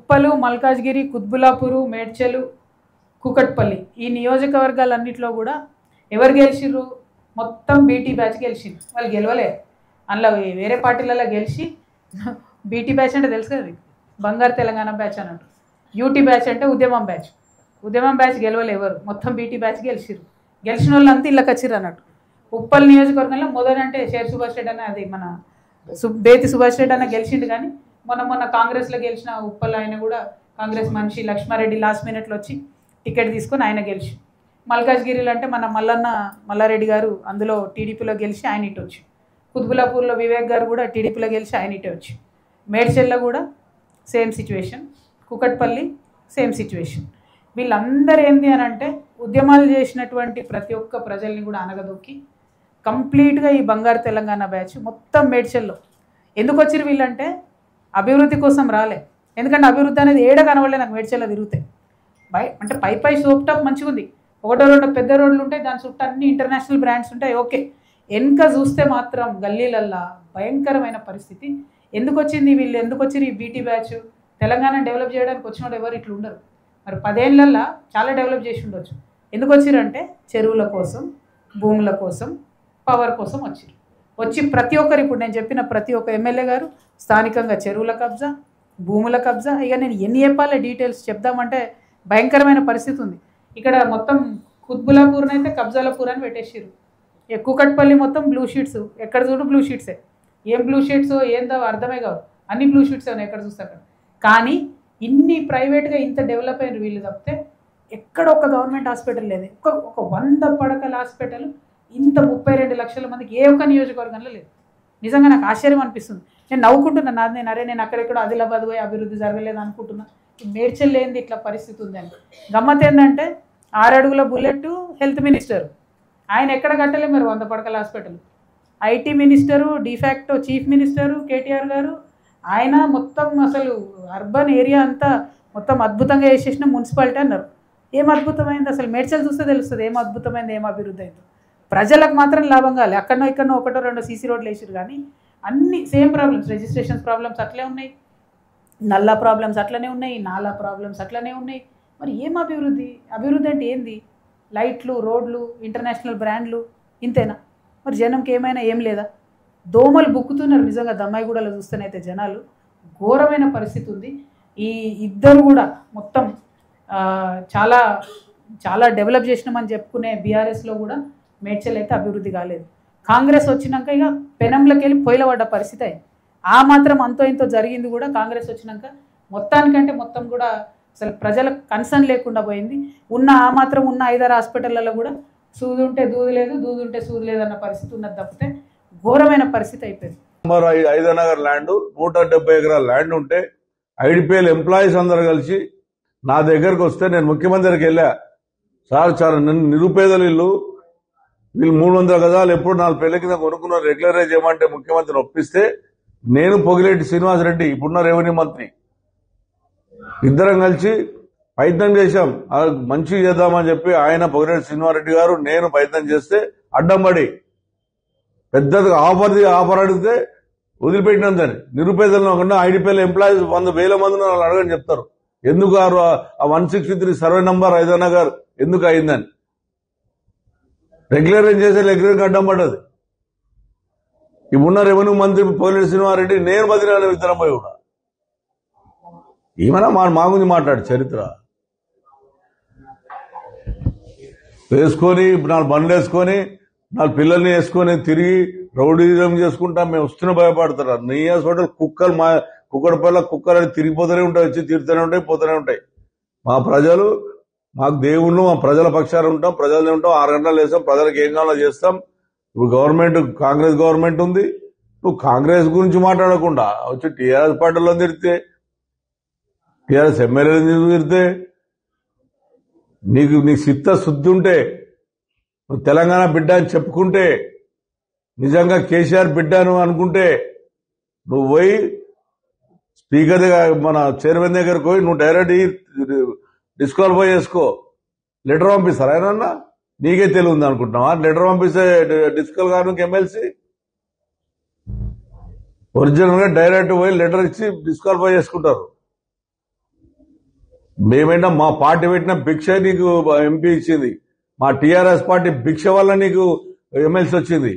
ఉప్పలు, మల్కాజ్గిరి, కుత్బులాపూరు, మేడ్చలు, కూకట్పల్లి ఈ నియోజకవర్గాలన్నింటిలో కూడా ఎవరు గెలిచిర్రు? మొత్తం బీటీ బ్యాచ్ గెలిచింది. వాళ్ళు గెలవలే, అందులో వేరే పార్టీలలో గెలిచి బీటీ బ్యాచ్ అంటే తెలుసు కదా, బంగారు తెలంగాణ బ్యాచ్ అన్నట్టు. యూటీ బ్యాచ్ అంటే ఉద్యమం బ్యాచ్. ఉద్యమం బ్యాచ్ గెలవలే ఎవరు, మొత్తం బీటీ బ్యాచ్ గెలిచిర్రు. గెలిచిన వాళ్ళు అంతా ఇళ్ళకి వచ్చిర్రు అన్నట్టు. ఉప్పల్ నియోజకవర్గంలో మొదలంటే షేర్ సుభాష్ రెడ్డి అన్న, అది మన బేతి సుభాష్ రెడ్డి అన్న గెలిచిండు. కానీ మొన్న కాంగ్రెస్లో గెలిచిన ఉప్పల్ ఆయన కూడా కాంగ్రెస్ మనిషి లక్ష్మారెడ్డి లాస్ట్ మినిట్లో వచ్చి టికెట్ తీసుకొని ఆయన గెలిచి. మల్కాజ్గిరిలో అంటే మన మల్లారెడ్డి గారు అందులో టీడీపీలో గెలిచి ఆయన ఇటు వచ్చి. కుత్బులాపూర్లో వివేక్ గారు కూడా టీడీపీలో గెలిచి ఆయన ఇటే వచ్చి. మేడ్చల్లో కూడా same situation, Kukatpally same situation. వీళ్ళందరూ ఏంది అని అంటే ఉద్యమాలు చేసినటువంటి ప్రతి ఒక్క ప్రజల్ని కూడా అనగదొక్కి కంప్లీట్గా ఈ బంగారు తెలంగాణ బ్యాచ్ మొత్తం మేడ్చల్లో ఎందుకు వచ్చిరు వీళ్ళంటే అభివృద్ధి కోసం రాలే. ఎందుకంటే అభివృద్ధి అనేది ఏడ కనవలే నాకు మేడ్చల్లో తిరుగుతాయి. అంటే పై సోప్ టాప్ మంచిగా ఉంది, ఒకటో రెండో పెద్ద రోడ్లు ఉంటాయి, దాని చుట్టూ అన్ని ఇంటర్నేషనల్ బ్రాండ్స్ ఉంటాయి, ఓకే. వెనుక చూస్తే మాత్రం గల్లీలల్లా భయంకరమైన పరిస్థితి. ఎందుకు వచ్చింది వీళ్ళు, ఎందుకు వచ్చిరు ఈ బీటీ బ్యాచ్? తెలంగాణ డెవలప్ చేయడానికి వచ్చిన వాళ్ళు ఎవరు ఇట్లా ఉండరు. మరి 10 ఏళ్ళల్లో చాలా డెవలప్ చేసి ఉండొచ్చు. ఎందుకు వచ్చిరంటే చెరువుల కోసం, భూముల కోసం, పవర్ కోసం వచ్చి ప్రతి ఒక్కరు, ఇప్పుడు నేను చెప్పిన ప్రతి ఒక్క ఎమ్మెల్యే గారు స్థానికంగా చెరువుల కబ్జా, భూముల కబ్జా. ఇక నేను ఎన్ని చెప్పాలి డీటెయిల్స్ చెప్దామంటే భయంకరమైన పరిస్థితి ఉంది. ఇక్కడ మొత్తం కుత్బులాపూర్నైతే కబ్జాలపూర్ అని పెట్టేసారు. కూకట్పల్లి మొత్తం బ్లూ షీట్స్, ఎక్కడ చూడు బ్లూ షీట్సే. ఏం బ్లూ షీట్స్ ఏందో అర్థమే కావు, అన్ని బ్లూ షీట్స్ ఉన్నాయి ఎక్కడ చూస్తే అక్కడ. కానీ ఇన్ని ప్రైవేట్గా ఇంత డెవలప్ అయిన వీళ్ళు తప్పితే ఎక్కడ ఒక గవర్నమెంట్ హాస్పిటల్ లేదు. ఒక 100 పడకల హాస్పిటల్ ఇంత 32 లక్షల మందికి ఏ ఒక్క నియోజకవర్గంలో లేదు. నిజంగా నాకు ఆశ్చర్యం అనిపిస్తుంది. నేను నవ్వుకుంటున్నాను, నేను అక్కడెక్కడ ఆదిలాబాద్ పోయి అభివృద్ధి జరగలేదు అనుకుంటున్నా. మేడ్చల్ లేనిది ఇట్లా పరిస్థితి ఉందని. గమ్మత్ ఏంటంటే 6 అడుగుల బుల్లెట్ హెల్త్ మినిస్టర్ ఆయన ఎక్కడ కట్టలే మరి 100 పడకల hospital. IT minister, de facto chief minister KTR గారు, ఆయన మొత్తం అసలు అర్బన్ ఏరియా అంతా మొత్తం అద్భుతంగా చేసేసిన మున్సిపాలిటీ అన్నారు. ఏం అద్భుతమైంది అసలు? మేడ్చల్ చూస్తే తెలుస్తుంది ఏం అద్భుతమైంది, ఏం అభివృద్ధి అయిందో. ప్రజలకు మాత్రం లాభం కాలే. అక్కడనో ఇక్కడనో ఒకటో రెండో సీసీ రోడ్లు వేసారు, కానీ అన్ని సేమ్ ప్రాబ్లమ్స్. రిజిస్ట్రేషన్స్ ప్రాబ్లమ్స్ అట్లే ఉన్నాయి, నల్లా ప్రాబ్లమ్స్ అట్లనే ఉన్నాయి, నాలా ప్రాబ్లమ్స్ అట్లనే ఉన్నాయి. మరి ఏం అభివృద్ధి? అభివృద్ధి అంటే ఏంది? లైట్లు, రోడ్లు, ఇంటర్నేషనల్ బ్రాండ్లు, ఇంతేనా? మరి జనంకి ఏమైనా ఏం లేదా? దోమలు బుక్కుతున్నారు నిజంగా. దమ్మాయిగూడలో చూస్తేనైతే జనాలు ఘోరమైన పరిస్థితి ఉంది. ఈ ఇద్దరు కూడా మొత్తం చాలా చాలా డెవలప్ చేసినామని చెప్పుకునే బీఆర్ఎస్లో కూడా మేడ్చల్ అయితే అభివృద్ధి కాలేదు. కాంగ్రెస్ వచ్చినాక ఇక పెనంలోకి వెళ్ళి పొయ్యిల పడ్డ పరిస్థితి అయింది. ఆ మాత్రం అంతో ఇంతో జరిగింది కూడా కాంగ్రెస్ వచ్చినాక. మొత్తానికంటే మొత్తం కూడా అసలు ప్రజలకు కన్సర్న్ లేకుండా పోయింది. ఆ మాత్రం ఉన్న 5-6 హాస్పిటళ్లలో కూడా సూది ఉంటే దూది లేదు, దూది ఉంటే సూది లేదన్న పరిస్థితి ఉన్నది తప్పితే ఘోరమైన పరిస్థితి అయిపోయింది. 5 నగర్ ల్యాండ్ 170 ఎకరాల ల్యాండ్ ఉంటే ఐడిపిఎల్ ఎంప్లాయీస్ అందరు కలిసి నా దగ్గరకు వస్తే నేను ముఖ్యమంత్రికి వెళ్ళా, సార్ చాలా నిరుపేదలు ఇల్లు, వీళ్ళు 300 గజాలు ఎప్పుడు 4 పెళ్లి కింద కొనుక్కున్నారు, రెగ్యులరైజ్ చేయమంటే ముఖ్యమంత్రిని ఒప్పిస్తే నేను పొగిలేటి శ్రీనివాసరెడ్డి ఇప్పుడున్న రెవెన్యూ మంత్రి ఇద్దరం కలిసి ప్రయత్నం చేశాం. మంచిగా చేద్దామని చెప్పి ఆయన పొగిలేటి శ్రీనివాసరెడ్డి గారు నేను ప్రయత్నం చేస్తే అడ్డం పడి పెద్దగా ఆఫర్ అడిగితే వదిలిపెట్టినందని. నిరుపేదలను కాకుండా ఐడిపిఎల్ ఎంప్లాయీస్ 100,000 మంది వాళ్ళు అడగని చెప్తారు ఎందుకు ఆ 163 సర్వే నంబర్ 5 నగర్ ఎందుకు అయిందని. రెగ్యులరైజ్ చేసే రెగ్యులర్ అడ్డం పడ్డది. ఇప్పుడున్న రెవెన్యూ మంత్రి పొగిలేటి శ్రీనివాసరెడ్డి నేను బదిలీ ఇద్దరం పోయి కూడా ఏమైనా మా గురించి మాట్లాడు చరిత్ర వేసుకొని 4 బండ్లు వేసుకొని 4 పిల్లల్ని వేసుకొని తిరిగి రౌడీజం చేసుకుంటా మేము వస్తున్న భయపడతారు. నీ హాస్పిటల్ కుక్కడపల్ల కుక్కలు అని తిరిగిపోతూనే ఉంటాయి, వచ్చి తీరుతూనే ఉంటాయి, పోతూనే ఉంటాయి. మా ప్రజలు మాకు దేవుళ్ళు, మా ప్రజల పక్షాలు ఉంటాం, ప్రజలనే ఉంటాం. 6 గంటలు వేస్తాం, ప్రజలకు ఏం కావాలో చేస్తాం. ఇప్పుడు గవర్నమెంట్ కాంగ్రెస్ గవర్నమెంట్ ఉంది, నువ్వు కాంగ్రెస్ గురించి మాట్లాడకుండా వచ్చి టీఆర్ఎస్ పార్టీలో తిరిగితే, టీఆర్ఎస్ ఎమ్మెల్యేలు తిరిగితే నీకు చిత్త శుద్ధి ఉంటే, నువ్వు తెలంగాణ బిడ్డ అని చెప్పుకుంటే, నిజంగా కేసీఆర్ బిడ్డను అనుకుంటే నువ్వు పోయి స్పీకర్ దగ్గర మన చైర్మన్ దగ్గరకు పోయి నువ్వు డైరెక్ట్ డిస్క్వాలిఫై చేసుకో. లెటర్ పంపిస్తారు ఆయన, నీకే తెలియదు అనుకుంటున్నావా? లెటర్ పంపిస్తే డిస్క్వాల్ గారు ఎమ్మెల్సీ ఒరిజినల్ గా డైరెక్ట్ పోయి లెటర్ ఇచ్చి డిస్క్వాలిఫై చేసుకుంటారు. మేమేంటో మా పార్టీ పెట్టిన భిక్ష నీకు ఎంపీ ఇచ్చింది, మా టీఆర్ఎస్ పార్టీ భిక్ష వల్ల నీకు ఎమ్మెల్సీ వచ్చింది.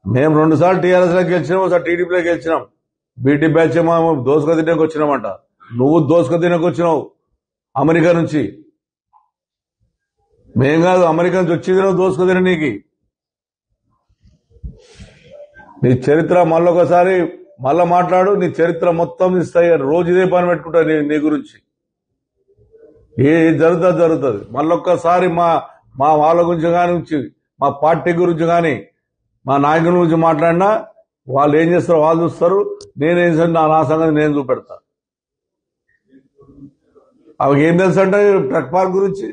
మేము 2 సార్లు టీఆర్ఎస్ లోకి గెలిచినాం, ఒకసారి టీడీపీలోకి గెలిచినాం. బీటీ బ్యాచ్ దోసుక తినకు వచ్చినామంట. నువ్వు దోసుక తినకు వచ్చినావు అమెరికా నుంచి. మేం కాదు, అమెరికా నుంచి వచ్చింది దోసుక తిన. నీకు నీ చరిత్ర మళ్ళొకసారి మళ్ళా మాట్లాడు. నీ చరిత్ర మొత్తం ఇస్తాయి. రోజు ఇదే పని పెట్టుకుంటా నీ గురించి. ఏ జరుగుతుంది. మళ్ళొక్కసారి మా వాళ్ళ గురించి కానీ, మా పార్టీ గురించి కానీ, మా నాయకుల గురించి మాట్లాడినా వాళ్ళు ఏం చేస్తారో వాళ్ళు చూస్తారు. నేనేం చేస్తాను నా సంగతి నేను చూపెడతా. అవి ఏం తెలుసు అంటే ట్రక్ పార్క్ గురించి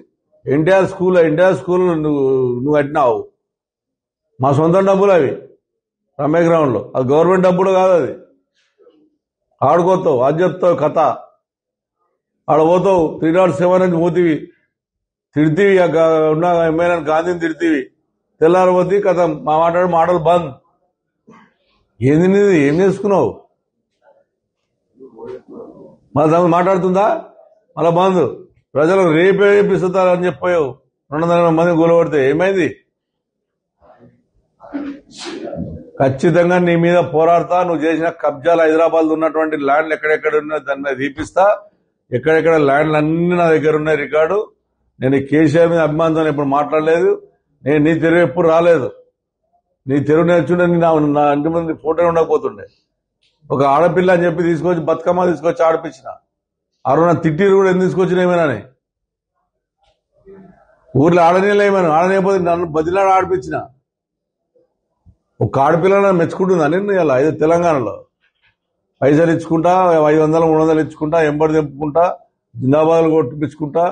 ఎన్టీఆర్ స్కూల్ నువ్వు కట్టినావు. మా సొంత డబ్బులు అవి, రమ్య గ్రౌండ్ లో. అది గవర్నమెంట్ డబ్బులు కాదు. అది ఆడుకోతావు, అది చెప్తావు కథ. ఆడ పోతావు 307 నుంచి పోతీవి, తిడితీవి ఉన్న ఎమ్మెల్యే గాంధీని తిడితీవి. తెల్లారిపోతే కథ మా మాటలు బంద్. ఏంది నీది? ఏం చేసుకున్నావు? మళ్ళీ మాట్లాడుతుందా? మళ్ళా బంద్. ప్రజలకు రేపిస్తారని చెప్పావు. 200 మంది గొలవడితే ఏమైంది? ఖచ్చితంగా నీ మీద పోరాడతా. నువ్వు చేసిన కబ్జాలు, హైదరాబాద్ ఉన్నటువంటి ల్యాండ్లు ఎక్కడెక్కడ ఉన్నాయో దాని మీద తీపిస్తా. ఎక్కడెక్కడ ల్యాండ్లు అన్ని నా దగ్గర ఉన్నాయి రికార్డు. నేను కేసీఆర్ మీద అభిమానంతో ఎప్పుడు మాట్లాడలేదు. నేను నీ తెరువు ఎప్పుడు రాలేదు. నీ తెరువు నేర్చుంటే నా ఇంటి ముందు ఫోటో ఉండకపోతుండే. ఒక ఆడపిల్ల అని చెప్పి తీసుకొచ్చి బతుకమ్మ తీసుకొచ్చి ఆడిపించిన. అరుణ తిట్టిరు కూడా ఎందుకు తీసుకొచ్చిన ఏమైనా ఊర్లో ఆడనీళ్ళు ఏమైనా ఆడనేపోతే నన్ను బదిలాడు ఆడిపించిన. ఒక ఆడపిల్ల మెచ్చుకుంటుందా నేను? ఇలా ఇది తెలంగాణలో పైసలు ఇచ్చుకుంటా, 500 300 ఇచ్చుకుంటా, ఎంబడి తెంపుకుంటా, జిందాబాద్లు కొట్టిపించుకుంటా,